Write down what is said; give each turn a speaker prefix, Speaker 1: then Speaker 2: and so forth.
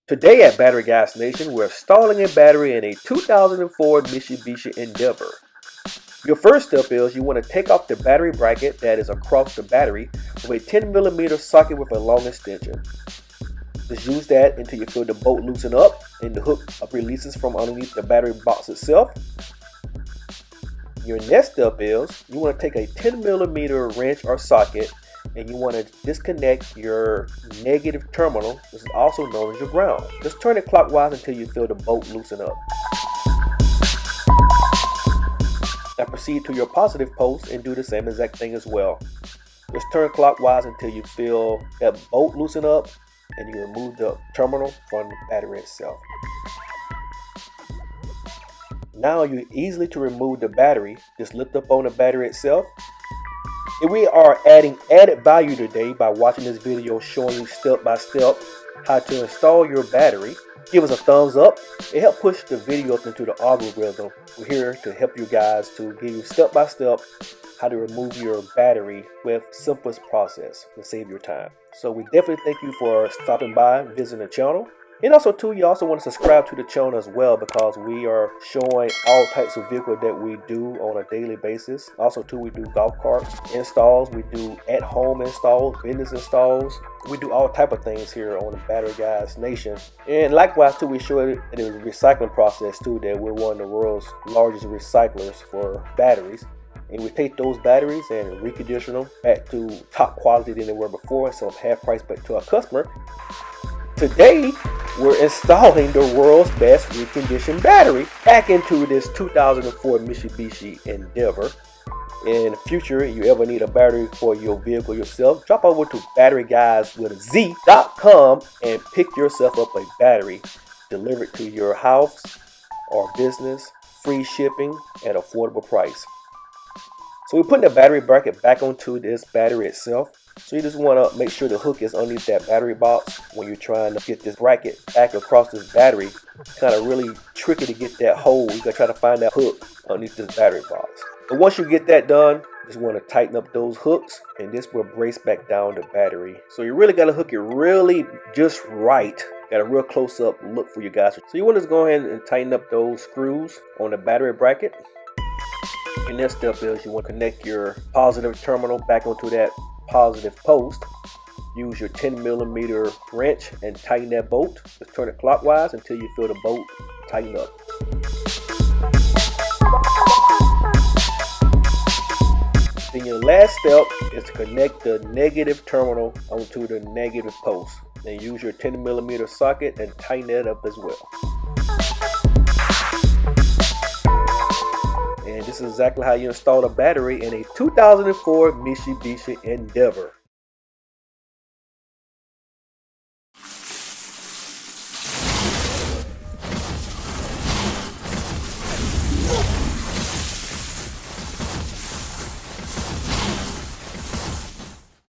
Speaker 1: Today at Battery Guyz Nation, we're installing a battery in a 2004 Mitsubishi Endeavor. Your first step is you want to take off the battery bracket that is across the battery with a 10mm socket with a long extension. Just use that until you feel the bolt loosen up and the hook releases from underneath the battery box itself. Your next step is you want to take a 10mm wrench or socket and you want to disconnect your negative terminal, which is also known as your ground. Just turn it clockwise until you feel the bolt loosen up. Now proceed to your positive post and do the same exact thing as well. Just turn clockwise until you feel that bolt loosen up and you remove the terminal from the battery itself. Now you're easily to remove the battery. Just lift up on the battery itself. And we are adding added value today by watching this video showing you step by step how to install your battery. Give us a thumbs up. It helps push the video up into the algorithm. We're here to help you guys to give you step by step how to remove your battery with simplest process to save your time. So we definitely thank you for stopping by, visiting the channel. And also too, you also want to subscribe to the channel as well because we are showing all types of vehicles that we do on a daily basis. Also too, we do golf carts installs, we do at-home installs, business installs. We do all type of things here on the Battery Guyz Nation. And likewise too, we show it in the recycling process too, that we're one of the world's largest recyclers for batteries. And we take those batteries and recondition them back to top quality than they were before and sell them half price back to our customer. Today, we're installing the world's best reconditioned battery back into this 2004 Mitsubishi Endeavor. In the future, if you ever need a battery for your vehicle yourself, drop over to batteryguyz.com and pick yourself up a battery delivered to your house or business, free shipping at affordable price. So we're putting the battery bracket back onto this battery itself. So you just want to make sure the hook is underneath that battery box when you're trying to get this bracket back across this battery. It's kind of really tricky to get that hole. You gotta try to find that hook underneath this battery box. And once you get that done, you just want to tighten up those hooks and this will brace back down the battery. So you really got to hook it really just right. Got a real close up look for you guys. So you want to go ahead and tighten up those screws on the battery bracket. Your next step is you want to connect your positive terminal back onto that positive post. Use your 10mm wrench and tighten that bolt. Just turn it clockwise until you feel the bolt tighten up. Then your last step is to connect the negative terminal onto the negative post. Then use your 10mm socket and tighten that up as well. And this is exactly how you install a battery in a 2004 Mitsubishi Endeavor.